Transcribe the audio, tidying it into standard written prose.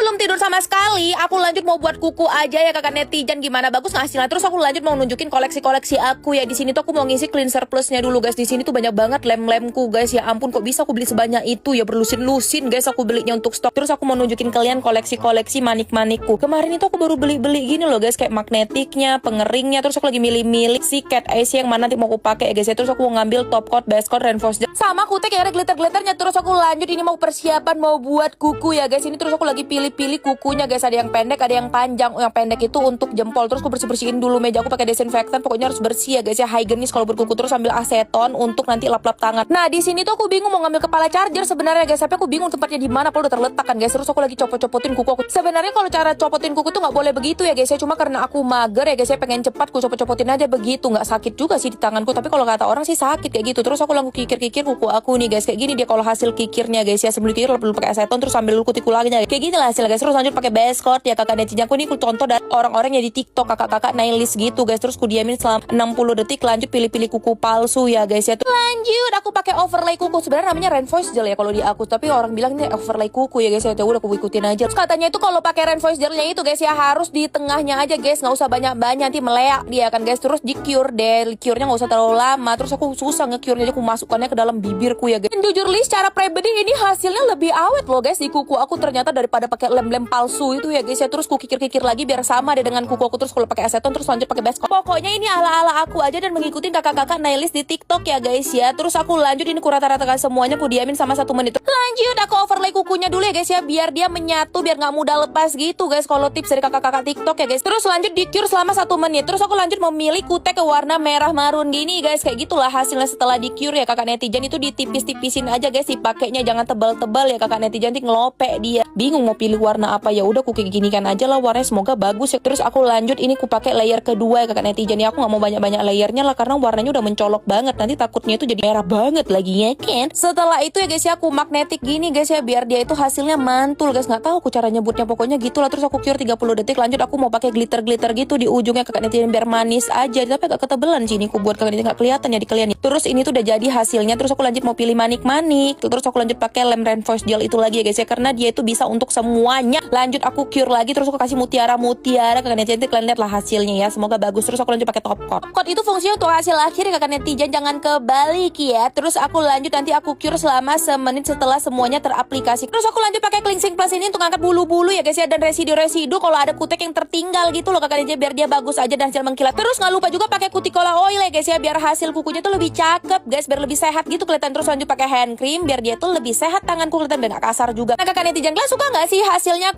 belum tidur sama sekali. Aku lanjut mau buat kuku aja ya kakak netizen, gimana bagus nggak hasilnya. Terus aku lanjut mau nunjukin koleksi-koleksi aku ya. Di sini tuh aku mau ngisi cleanser plusnya dulu guys. Di sini tuh banyak banget lem-lemku guys. Ya ampun kok bisa aku beli sebanyak itu ya, berlusin-lusin guys aku belinya untuk stok. Terus aku mau nunjukin kalian koleksi-koleksi manik-manikku. Kemarin itu aku baru beli-beli gini loh guys, kayak magnetiknya, pengeringnya. Terus aku lagi milih-milih si cat eyes yang mana nanti mau aku pakai ya guys ya. Terus aku mau ngambil top coat, base coat, reinforced gel sama kutek yang ada glitter-glitternya. Terus aku lanjut ini mau persiapan mau buat kuku ya guys. Ini terus aku lagi pilih-pilih kukunya guys. Ada yang pendek, ada yang panjang. Yang pendek itu untuk jempol. Terus aku bersih-bersihin dulu meja aku pakai desinfektan. Pokoknya harus bersih ya guys ya, higienis kalau berkuku. Terus ambil aseton untuk nanti lap-lap tangan. Nah di sini tuh aku bingung mau ngambil kepala charger sebenarnya guys. Tapi aku bingung tempatnya di mana. Kalau udah terletak kan guys. Terus aku lagi copot-copotin kuku aku. Sebenarnya kalau cara copotin kuku tuh nggak boleh begitu ya guys ya. Cuma karena aku mager ya guys ya, pengen cepat ku copot-copotin aja begitu. Nggak sakit juga sih di tanganku. Tapi kalau kata orang sih sakit kayak gitu. Terus aku langsung kikir-kikir kuku aku nih guys. Kayak gini dia kalau hasil kikirnya guys ya. Sebelum kikir perlu pakai aseton terus sambil kutiku lagi nya. Kayak gini lah hasilnya guys. Terus lanjut pakai base coat ya kakak netizen. Aku ini ku contoh dari orang-orang yang di TikTok kakak-kakak naillist gitu guys. Terus ku diamin selama 60 detik. Lanjut pilih-pilih kuku palsu ya guys ya. Terus lanjut aku pakai overlay kuku. Sebenarnya namanya reinforced gel ya kalau di aku. Tapi orang bilang ini overlay kuku ya guys ya. Udah aku ikutin aja. Terus katanya itu kalau pakai reinforced gelnya itu guys ya harus di tengahnya aja guys. Nggak usah banyak-banyak nanti meleak dia kan guys. Terus di cure deh. Cure-nya nggak usah terlalu lama. Terus aku susah nge-cure-nya. Aku masukkannya ke dalam bibirku ya guys. Dan jujur li secara pribadi ini hasilnya lebih awet loh guys di kuku aku ternyata daripada pakai lem-lem palsu itu ya guys ya. Terus ku kikir-kikir lagi biar sama deh dengan kuku aku. Terus kalau pakai aseton terus lanjut pakai base coat. Pokoknya ini ala-ala aku aja dan mengikuti kakak-kakak naillist di TikTok ya guys ya. Terus aku lanjut ini ku rata-ratakan semuanya, ku diamin sama 1 menit. Lanjut aku overlay kukunya dulu ya guys ya biar dia menyatu, biar nggak mudah lepas gitu guys. Kalau tips dari kakak-kakak TikTok ya guys. Terus lanjut di cure selama 1 menit. Terus aku lanjut memilih kutek ke warna merah marun gini guys. Kayak gitulah hasilnya setelah di cure ya kakak netizen. Itu ditipis-tipisin aja guys dipakainya, jangan tebal-tebal ya kakak netizen, nanti ngelope dia. Bingung mau pilih warna apa ya udah aku kayak gini kan aja lah warnanya, semoga bagus ya. Terus aku lanjut ini ku pakai layer kedua ya kakak netizen ya. Aku nggak mau banyak-banyak layernya lah karena warnanya udah mencolok banget, nanti takutnya itu jadi merah banget lagi ya kan. Setelah itu ya guys ya aku magnetik gini guys ya biar dia itu hasilnya mantul guys. Nggak tahu aku cara nyebutnya, pokoknya gitulah. Terus aku cure 30 detik. Lanjut aku mau pakai glitter-glitter gitu di ujungnya kakak netizen biar manis aja, tapi agak ketebelan sih ini aku buat kakak netizen, nggak kelihatan ya di kalian. Terus ini tuh udah jadi hasilnya. Terus aku lanjut mau pilih manik-manik. Terus aku lanjut pakai lem reinforced gel itu lagi ya guys ya karena dia itu bisa untuk semuanya. Lanjut aku cure lagi. Terus aku kasih mutiara-mutiara kakak netizen, kalian lihat lah hasilnya ya, semoga bagus. Terus aku lanjut pakai top coat. Top coat itu fungsinya untuk hasil akhir ya kakak netizen, jangan kebalik ya. Terus aku lanjut nanti aku cure selama 1 menit setelah semuanya teraplikasi. Terus aku lanjut pakai cleansing plus ini untuk angkat bulu-bulu ya guys ya, dan residu-residu kalau ada kutek yang tertinggal gitu loh kakak netizen biar dia bagus aja dan hasil mengkilat. Terus nggak lupa juga pakai cuticola oil ya guys ya biar hasil kukunya tuh lebih cakep guys, biar lebih sehat gitu kelihatan. Terus lanjut pakai hand cream biar dia tuh lebih sehat, tanganku kelihatan dan gak kasar juga. Nah kakak netizen, kalian suka nggak sih hasilnya?